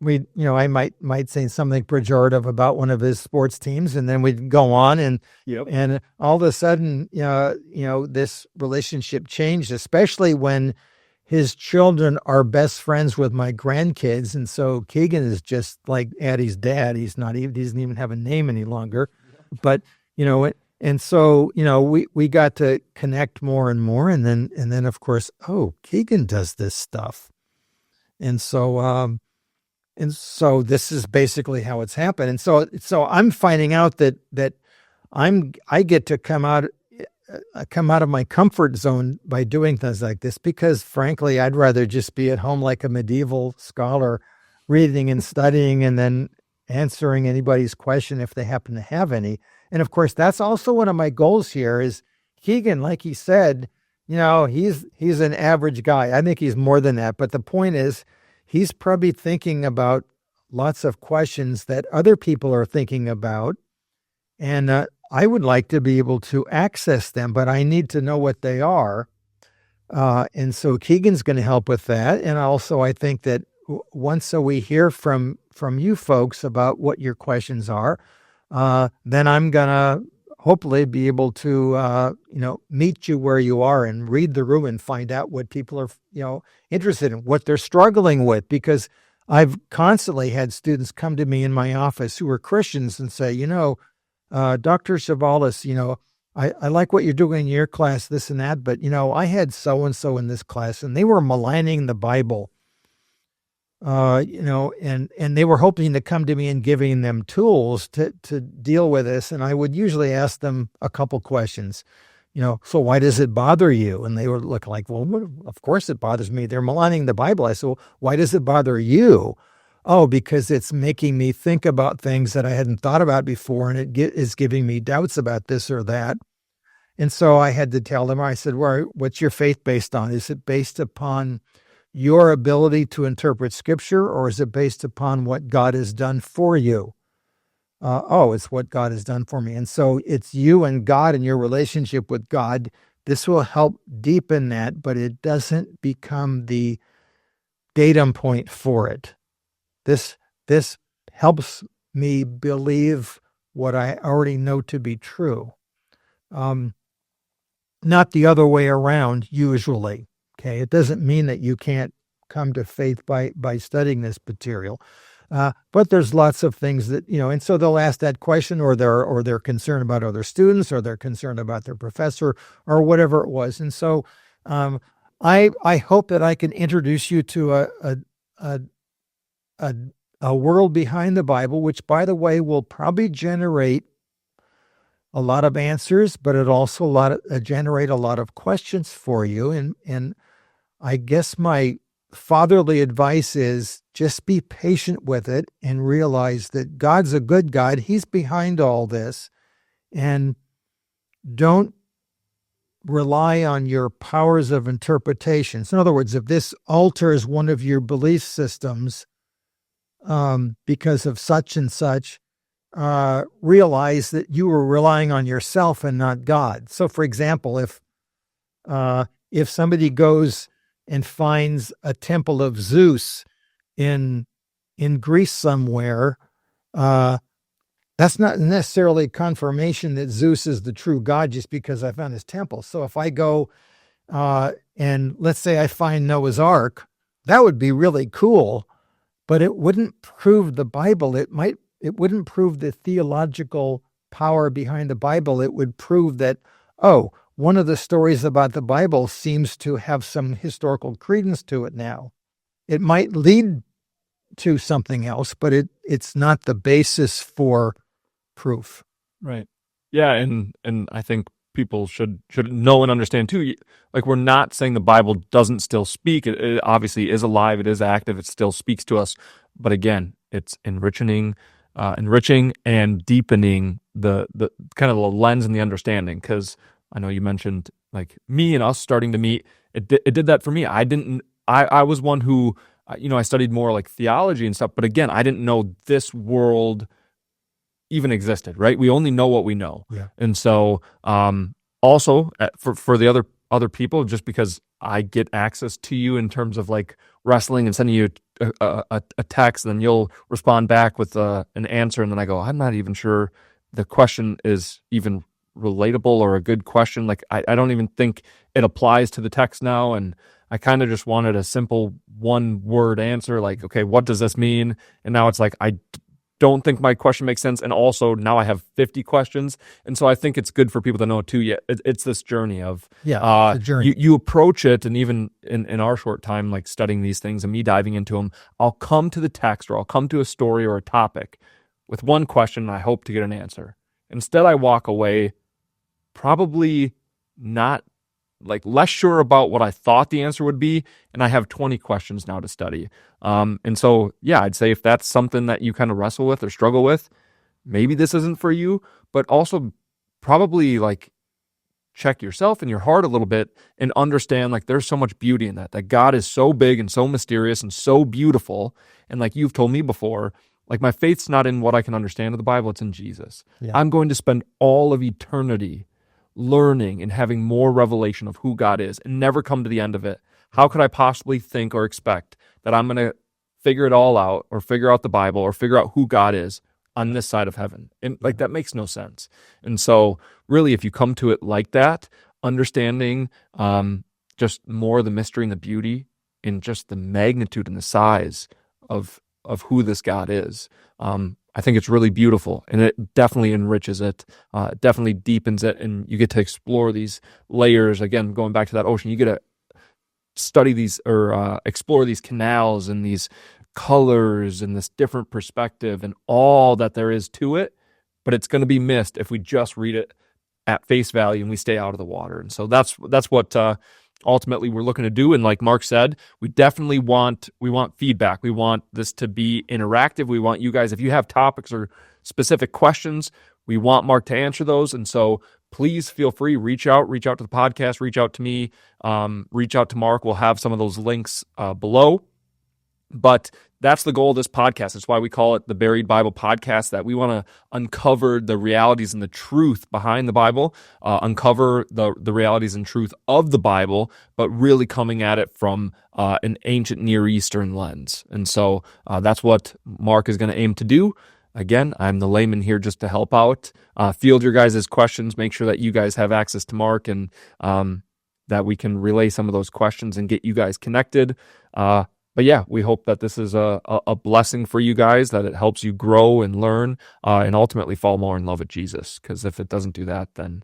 we, I might say something pejorative about one of his sports teams, and then we'd go on, and Yep. and all of a sudden, this relationship changed, especially when his children are best friends with my grandkids. And so Keagan is just like Addie's dad. He doesn't even have a name any longer. But, and so, we got to connect more and more. And then of course, oh, Keagan does this stuff. And so this is basically how it's happened. And so I'm finding out that I get to come out of my comfort zone by doing things like this, because frankly, I'd rather just be at home like a medieval scholar, reading and studying and then answering anybody's question if they happen to have any. And of course, that's also one of my goals here is Keagan, like he said, he's an average guy. I think he's more than that. But the point is, he's probably thinking about lots of questions that other people are thinking about. And I would like to be able to access them, but I need to know what they are. And so Keegan's going to help with that. And also, I think that once we hear from you folks about what your questions are, then I'm going to hopefully be able to, meet you where you are and read the room and find out what people are, interested in, what they're struggling with. Because I've constantly had students come to me in my office who are Christians and say, Dr. Chavalas, I like what you're doing in your class, this and that, but, I had so-and-so in this class and they were maligning the Bible, and they were hoping to come to me and giving them tools to deal with this. And I would usually ask them a couple questions, so why does it bother you? And they would look like, well, of course it bothers me. They're maligning the Bible. I said, well, why does it bother you? Oh, because it's making me think about things that I hadn't thought about before, and it is giving me doubts about this or that. And so I had to tell them, I said, well, what's your faith based on? Is it based upon your ability to interpret Scripture, or is it based upon what God has done for you? It's what God has done for me. And so it's you and God and your relationship with God. This will help deepen that, but it doesn't become the datum point for it. This helps me believe what I already know to be true. Not the other way around, usually. Okay, it doesn't mean that you can't come to faith by studying this material, but there's lots of things that and so they'll ask that question, or they're concerned about other students, or they're concerned about their professor, or whatever it was. And so, I hope that I can introduce you to a world behind the Bible, which, by the way, will probably generate a lot of answers, but it also generate a lot of questions for you. And I guess my fatherly advice is just be patient with it and realize that God's a good God. He's behind all this, and don't rely on your powers of interpretation. So in other words, if this alters one of your belief systems because of such and such, realize that you were relying on yourself and not God. So, for example, if somebody goes and finds a temple of Zeus in Greece somewhere, that's not necessarily confirmation that Zeus is the true God just because I found his temple. So if I go and let's say I find Noah's Ark, that would be really cool, but it wouldn't prove the Bible. It wouldn't prove the theological power behind the Bible. It would prove that, one of the stories about the Bible seems to have some historical credence to it now. It might lead to something else, but it's not the basis for proof. Right. Yeah, and I think people should know and understand too. Like, we're not saying the Bible doesn't still speak. It obviously is alive. It is active. It still speaks to us. But again, it's enriching and deepening the kind of the lens and the understanding. Because I know you mentioned like me and us starting to meet. It did that for me. I was one who, I studied more like theology and stuff. But again, I didn't know this world even existed, right? We only know what we know. Yeah. And so also for the other people, just because I get access to you in terms of like wrestling and sending you a text, and then you'll respond back with an answer, and then I go, I'm not even sure the question is even relatable or a good question. Like I don't even think it applies to the text now, and I kind of just wanted a simple one word answer, like, okay, what does this mean? And now it's like, I don't think my question makes sense, and also now I have 50 questions, and so I think it's good for people to know too. Yeah, it's this journey of the journey. You approach it, and even in our short time, like studying these things and me diving into them, I'll come to the text or I'll come to a story or a topic with one question, and I hope to get an answer. Instead, I walk away probably not like less sure about what I thought the answer would be, and I have 20 questions now to study. And so, yeah, I'd say if that's something that you kind of wrestle with or struggle with, maybe this isn't for you, but also probably like check yourself and your heart a little bit and understand like there's so much beauty in that God is so big and so mysterious and so beautiful. And like you've told me before, like my faith's not in what I can understand of the Bible, it's in Jesus. Yeah. I'm going to spend all of eternity learning and having more revelation of who God is and never come to the end of it, how could I possibly think or expect that I'm going to figure it all out or figure out the Bible or figure out who God is on this side of heaven? And like, that makes no sense. And so really, if you come to it like that, understanding just more the mystery and the beauty and just the magnitude and the size of who this God is, I think it's really beautiful, and it definitely enriches it. It definitely deepens it, and you get to explore these layers. Again, going back to that ocean, you get to study these or explore these canals and these colors and this different perspective and all that there is to it. But it's going to be missed if we just read it at face value and we stay out of the water. And so that's what ultimately we're looking to do. And like Mark said, we definitely want feedback. We want this to be interactive. We want you guys, if you have topics or specific questions, we want Mark to answer those. And so please feel free, reach out to the podcast, reach out to me, reach out to Mark. We'll have some of those links below. But that's the goal of this podcast. That's why we call it the Buried Bible Podcast, that we want to uncover the realities and the truth behind the Bible, uncover the realities and truth of the Bible, but really coming at it from an ancient Near Eastern lens. And so that's what Mark is going to aim to do. Again, I'm the layman here just to help out, field your guys' questions, make sure that you guys have access to Mark, and that we can relay some of those questions and get you guys connected. But yeah, we hope that this is a blessing for you guys, that it helps you grow and learn and ultimately fall more in love with Jesus. Because if it doesn't do that, then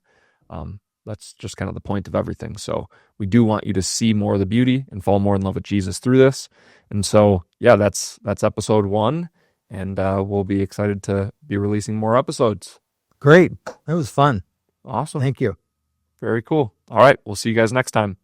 that's just kind of the point of everything. So we do want you to see more of the beauty and fall more in love with Jesus through this. And so, yeah, that's episode 1. And we'll be excited to be releasing more episodes. Great. That was fun. Awesome. Thank you. Very cool. All right. We'll see you guys next time.